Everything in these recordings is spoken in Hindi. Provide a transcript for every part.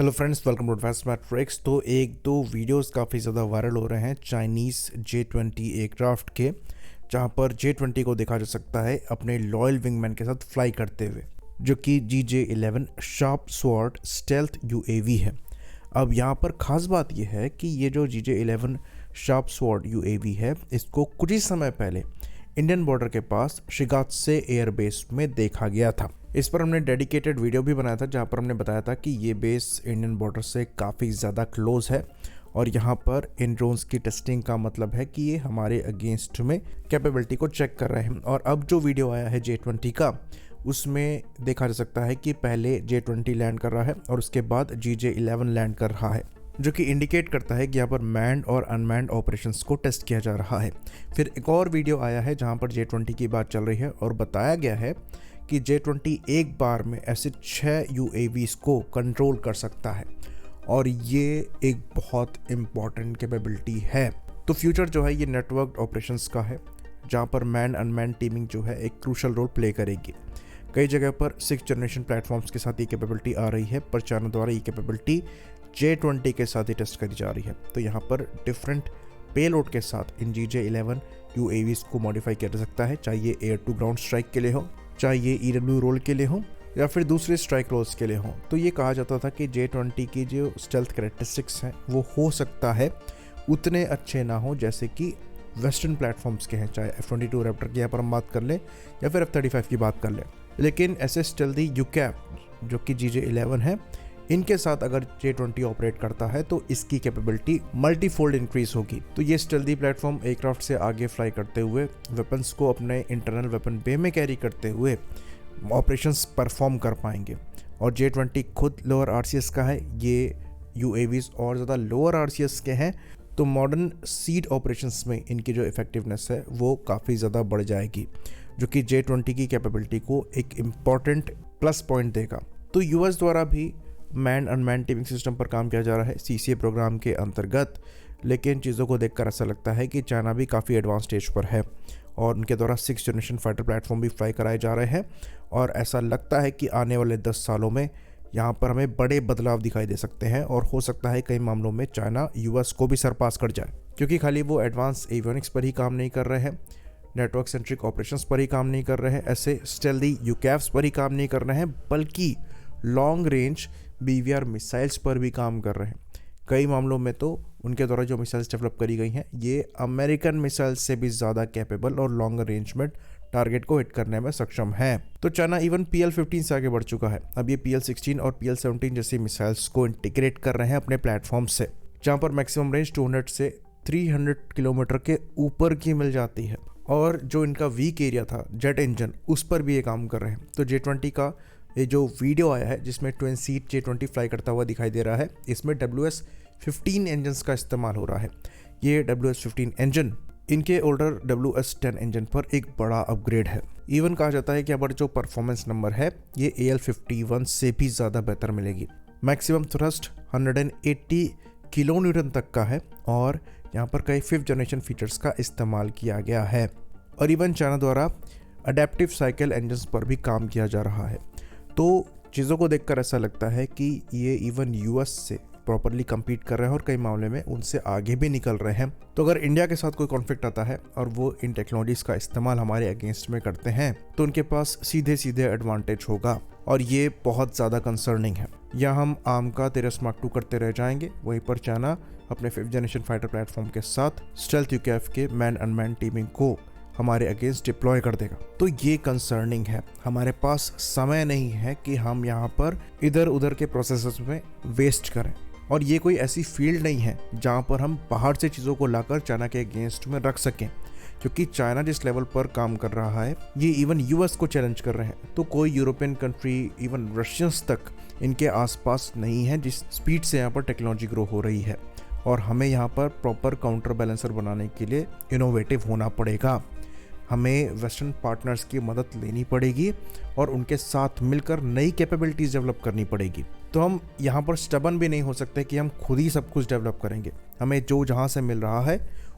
Hello friends, welcome to advanced matrix. तो एक दो वीडियोस काफ़ी ज़्यादा वायरल हो रहे हैं चाइनीज़ J-20 एयरक्राफ्ट के, जहां पर J-20 को देखा जा सकता है अपने लॉयल विंगमैन के साथ फ्लाई करते हुए, जो कि GJ-11 sharp sword stealth UAV है। अब यहाँ पर ख़ास बात यह है कि ये जो GJ-11 शार्प स्वॉर्ड UAV है, इसको कुछ ही समय पहले इंडियन बॉर्डर के पास शिगात्से एयरबेस में देखा गया था। इस पर हमने डेडिकेटेड वीडियो भी बनाया था, जहां पर हमने बताया था कि ये बेस इंडियन बॉर्डर से काफ़ी ज़्यादा क्लोज है और यहाँ पर इन ड्रोन्स की टेस्टिंग का मतलब है कि ये हमारे अगेंस्ट में कैपेबिलिटी को चेक कर रहे हैं। और अब जो वीडियो आया है J-20 का, उसमें देखा जा सकता है कि पहले J-20 लैंड कर रहा है और उसके बाद GJ-11 लैंड कर रहा है, जो कि इंडिकेट करता है कि यहाँ पर मैन्ड और अनमैन्ड ऑपरेशंस को टेस्ट किया जा रहा है। फिर एक और वीडियो आया है जहाँ पर J-20 की बात चल रही है और बताया गया है कि J-20 एक बार में ऐसे 6 UAVs को कंट्रोल कर सकता है और ये एक बहुत इम्पॉर्टेंट कैपेबिलिटी है। तो फ्यूचर जो है ये नेटवर्क ऑपरेशंस का है, जहाँ पर मैन अनमैन टीमिंग जो है एक क्रूशल रोल प्ले करेगी। कई जगह पर 6th जनरेशन प्लेटफॉर्म्स के साथ ये कैपेबिलिटी आ रही है, पर चाइना द्वारा ये कैपेबिलिटी J-20 के साथ ही टेस्ट करी जा रही है। तो यहाँ पर डिफरेंट पेलोड के साथ इन GJ-11 UAVs को मॉडिफाई किया जा सकता है, चाहे ये एयर टू ग्राउंड स्ट्राइक के लिए हो, चाहे ये EW रोल के लिए हो, या फिर दूसरे स्ट्राइक रोल्स के लिए हो। तो ये कहा जाता था कि J-20 की जो स्टेल्थ कैरेक्टरिस्टिक्स हैं वो हो सकता है उतने अच्छे ना हो जैसे कि वेस्टर्न प्लेटफॉर्म्स के हैं, चाहे F-22 रैप्टर की यहाँ पर हम बात कर लें या फिर F-35 की बात कर लें। लेकिन ऐसे स्टेल्दी UCAV जो कि GJ-11 है, इनके साथ अगर J-20 ऑपरेट करता है तो इसकी कैपेबिलिटी मल्टीफोल्ड इंक्रीज होगी। तो ये स्टेल्दी प्लेटफॉर्म एयरक्राफ्ट से आगे फ्लाई करते हुए वेपन्स को अपने इंटरनल वेपन बे में कैरी करते हुए ऑपरेशंस परफॉर्म कर पाएंगे। और J-20 खुद लोअर RCS का है, ये UAVs और ज़्यादा लोअर RCS के हैं, तो मॉडर्न सीड ऑपरेशंस में इनकी जो इफेक्टिवनेस है वो काफ़ी ज़्यादा बढ़ जाएगी, जो कि J-20 की कैपेबिलिटी को एक इम्पॉर्टेंट प्लस पॉइंट देगा। तो US द्वारा भी मैन अनमैन टीमिंग सिस्टम पर काम किया जा रहा है CCA प्रोग्राम के अंतर्गत, लेकिन चीज़ों को देखकर ऐसा लगता है कि चाइना भी काफ़ी एडवांस स्टेज पर है और उनके द्वारा 6th जनरेशन फाइटर प्लेटफॉर्म भी फ्लाई कराए जा रहे हैं। और ऐसा लगता है कि आने वाले 10 सालों में यहाँ पर हमें बड़े बदलाव दिखाई दे सकते हैं और हो सकता है कई मामलों में चाइना US को भी सरपास कर जाए, क्योंकि खाली वो एडवांस एवियोनिक्स पर ही काम नहीं कर रहे हैं, नेटवर्क सेंट्रिक ऑपरेशंस पर ही काम नहीं कर रहे हैं, ऐसे स्टेल्दी UCAVs पर ही काम नहीं कर रहे हैं, बल्कि लॉन्ग रेंज BVR मिसाइल्स पर भी काम कर रहे हैं। कई मामलों में तो उनके द्वारा जो मिसाइल्स डेवलप करी गई हैं ये अमेरिकन मिसाइल्स से भी ज़्यादा कैपेबल और लॉन्ग रेंज में टारगेट को हिट करने में सक्षम है। तो चाइना इवन PL-15 से आगे बढ़ चुका है। अब ये PL-16 और PL-17 जैसी मिसाइल्स को इंटीग्रेट कर रहे हैं अपने प्लेटफॉर्म से, जहाँ पर मैक्सिमम रेंज 200 से 300 किलोमीटर के ऊपर की मिल जाती है। और जो इनका वीक एरिया था जेट इंजन, उस पर भी ये काम कर रहे हैं। तो J-20 का ये जो वीडियो आया है जिसमें ट्विन सीट J-20 फ्लाई करता हुआ दिखाई दे रहा है, इसमें WS-15 इंजन्स का इस्तेमाल हो रहा है। ये WS-15 इंजन इनके ओल्डर WS-10 इंजन पर एक बड़ा अपग्रेड है। इवन कहा जाता है कि अब जो परफॉर्मेंस नंबर है ये AL-51 से भी ज़्यादा बेहतर मिलेगी। मैक्सिमम थ्रस्ट 180 किलो न्यूटन तक का है और यहाँ पर कई 5th जनरेशन फीचर्स का इस्तेमाल किया गया है। और इवन चाइना द्वारा अडेप्टिव साइकिल इंजन्स पर भी काम किया जा रहा है। तो चीज़ों को देखकर ऐसा लगता है कि ये इवन US से प्रॉपरली compete कर रहे हैं और कई मामले में उनसे आगे भी निकल रहे हैं। तो अगर इंडिया के साथ कोई कॉन्फ्लिक्ट आता है और वो इन टेक्नोलॉजीज़ का इस्तेमाल हमारे अगेंस्ट में करते हैं तो उनके पास सीधे सीधे एडवांटेज होगा और ये बहुत ज़्यादा कंसर्निंग है। या हम आम का तेरस मार्क 2 करते रह जाएंगे, वहीं पर चाइना अपने 5th जनरेशन फाइटर प्लेटफॉर्म के साथ स्टेल्थ UCAV के मैन अनमैन टीमिंग को हमारे अगेंस्ट डिप्लॉय कर देगा। तो ये कंसर्निंग है। हमारे पास समय नहीं है कि हम यहाँ पर इधर उधर के प्रोसेसेस में वेस्ट करें, और ये कोई ऐसी फील्ड नहीं है जहाँ पर हम बाहर से चीज़ों को लाकर चाइना के अगेंस्ट में रख सकें, क्योंकि चाइना जिस लेवल पर काम कर रहा है ये इवन US को चैलेंज कर रहे हैं। तो कोई यूरोपियन कंट्री, इवन रशियंस तक इनके आसपास नहीं है जिस स्पीड से यहाँ पर टेक्नोलॉजी ग्रो हो रही है। और हमें यहाँ पर प्रॉपर काउंटर बैलेंसर बनाने के लिए इनोवेटिव होना पड़ेगा। हमें वेस्टर्न पार्टनर्स की मदद लेनी पड़ेगी और उनके साथ मिलकर नई कैपेबिलिटीज़ डेवलप करनी पड़ेगी। तो हम यहाँ पर स्टबन भी नहीं हो सकते कि हम खुद ही सब कुछ डेवलप करेंगे। हमें जो जहाँ से मिल रहा है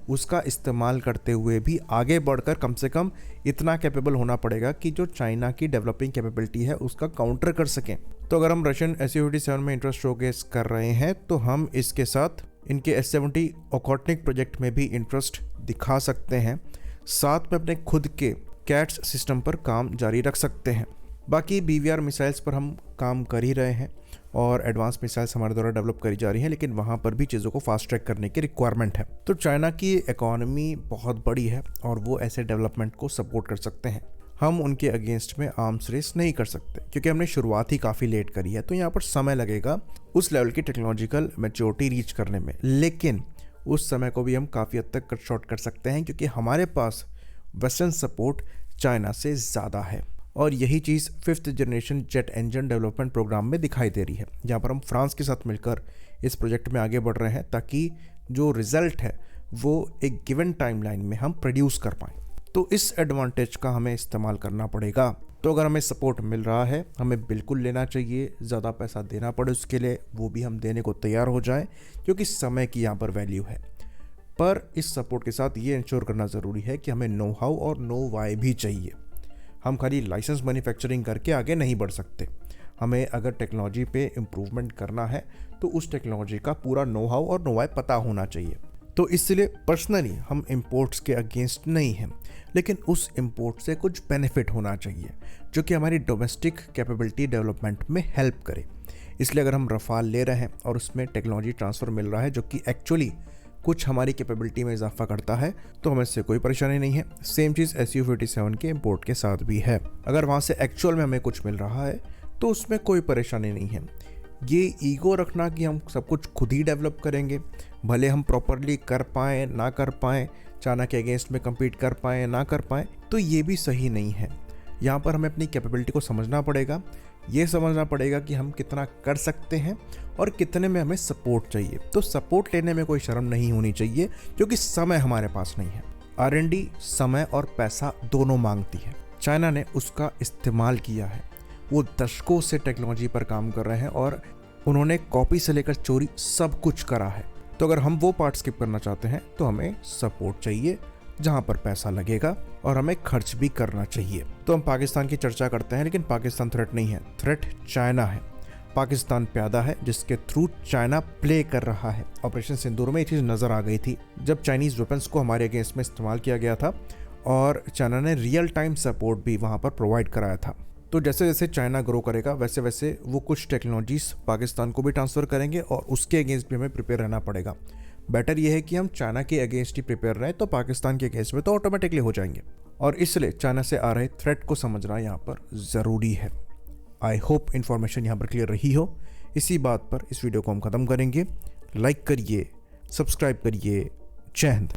उसका इस्तेमाल करते हुए भी आगे बढ़कर कम से कम इतना कैपेबल होना पड़ेगा कि जो चाइना की डेवलपिंग कैपेबिलिटी है उसका काउंटर कर सकें। तो अगर हम रशियन SU-57 में इंटरेस्ट शोकेस कर रहे हैं तो हम इसके साथ इनके S-70 ओखोटनिक प्रोजेक्ट में भी इंटरेस्ट दिखा सकते हैं, साथ में अपने खुद के कैट्स सिस्टम पर काम जारी रख सकते हैं। बाकी BVR मिसाइल्स पर हम काम कर ही रहे हैं और एडवांस मिसाइल्स हमारे द्वारा डेवलप करी जा रही हैं, लेकिन वहाँ पर भी चीज़ों को फास्ट ट्रैक करने की रिक्वायरमेंट है। तो चाइना की इकोनॉमी बहुत बड़ी है और वो ऐसे डेवलपमेंट को सपोर्ट कर सकते हैं। हम उनके अगेंस्ट में आर्म्स रेस नहीं कर सकते क्योंकि हमने शुरुआत ही काफ़ी लेट करी है, तो यहाँ पर समय लगेगा उस लेवल की टेक्नोलॉजिकल मैच्योरिटी रीच करने में, लेकिन उस समय को भी हम काफ़ी हद तक कट शॉर्ट कर सकते हैं क्योंकि हमारे पास वेस्टर्न सपोर्ट चाइना से ज़्यादा है। और यही चीज़ 5th generation jet engine development programme में दिखाई दे रही है, जहाँ पर हम फ्रांस के साथ मिलकर इस प्रोजेक्ट में आगे बढ़ रहे हैं ताकि जो रिज़ल्ट है वो एक गिवन टाइमलाइन में हम प्रोड्यूस कर पाएँ। तो इस एडवांटेज का हमें इस्तेमाल करना पड़ेगा। तो अगर हमें सपोर्ट मिल रहा है हमें बिल्कुल लेना चाहिए, ज़्यादा पैसा देना पड़े उसके लिए वो भी हम देने को तैयार हो जाएं क्योंकि समय की यहाँ पर वैल्यू है। पर इस सपोर्ट के साथ ये इंश्योर करना ज़रूरी है कि हमें नो हाउ और नो वाई भी चाहिए। हम खाली लाइसेंस मैन्युफैक्चरिंग करके आगे नहीं बढ़ सकते। हमें अगर टेक्नोलॉजी पे इम्प्रूवमेंट करना है तो उस टेक्नोलॉजी का पूरा नो हाउ और नो वाई पता होना चाहिए। तो इसलिए पर्सनली हम इंपोर्ट्स के अगेंस्ट नहीं हैं, लेकिन उस इंपोर्ट से कुछ बेनिफिट होना चाहिए जो कि हमारी डोमेस्टिक कैपेबिलिटी डेवलपमेंट में हेल्प करे। इसलिए अगर हम रफाल ले रहे हैं और उसमें टेक्नोलॉजी ट्रांसफ़र मिल रहा है जो कि एक्चुअली कुछ हमारी कैपेबिलिटी में इजाफा करता है तो हमें इससे कोई परेशानी नहीं है। सेम चीज़ SU-57 के इंपोर्ट के साथ भी है। अगर वहाँ से एक्चुअल में हमें कुछ मिल रहा है तो उसमें कोई परेशानी नहीं है। ये ईगो रखना कि हम सब कुछ खुद ही डेवलप करेंगे, भले हम प्रॉपरली कर पाएँ ना कर पाएँ, चाइना के अगेंस्ट में कम्पीट कर पाएँ ना कर पाएँ, तो ये भी सही नहीं है। यहाँ पर हमें अपनी कैपेबिलिटी को समझना पड़ेगा, ये समझना पड़ेगा कि हम कितना कर सकते हैं और कितने में हमें सपोर्ट चाहिए। तो सपोर्ट लेने में कोई शर्म नहीं होनी चाहिए क्योंकि समय हमारे पास नहीं है। R&D समय और पैसा दोनों मांगती है। चाइना ने उसका इस्तेमाल किया है, वो दशकों से टेक्नोलॉजी पर काम कर रहे हैं और उन्होंने कॉपी से लेकर चोरी सब कुछ करा है। तो अगर हम वो पार्ट स्किप करना चाहते हैं तो हमें सपोर्ट चाहिए जहाँ पर पैसा लगेगा और हमें खर्च भी करना चाहिए। तो हम पाकिस्तान की चर्चा करते हैं, लेकिन पाकिस्तान थ्रेट नहीं है, थ्रेट चाइना है। पाकिस्तान प्यादा है जिसके थ्रू चाइना प्ले कर रहा है। ऑपरेशन सिंदूर में ये चीज़ नज़र आ गई थी जब चाइनीज़ वेपन्स को हमारे अगेंस्ट में इस्तेमाल किया गया था और चाइना ने रियल टाइम सपोर्ट भी वहाँ पर प्रोवाइड कराया था। तो जैसे जैसे चाइना ग्रो करेगा वैसे वैसे वो कुछ टेक्नोलॉजीज़ पाकिस्तान को भी ट्रांसफ़र करेंगे और उसके अगेंस्ट भी हमें प्रिपेयर रहना पड़ेगा। बेटर ये है कि हम चाइना के अगेंस्ट ही प्रिपेयर रहें तो पाकिस्तान के अगेंस्ट में तो ऑटोमेटिकली हो जाएंगे। और इसलिए चाइना से आ रहे थ्रेट को समझना यहाँ पर ज़रूरी है। आई होप इन्फॉर्मेशन यहाँ पर क्लियर रही हो। इसी बात पर इस वीडियो को हम ख़त्म करेंगे। लाइक करिए, सब्सक्राइब करिए। जय हिंद।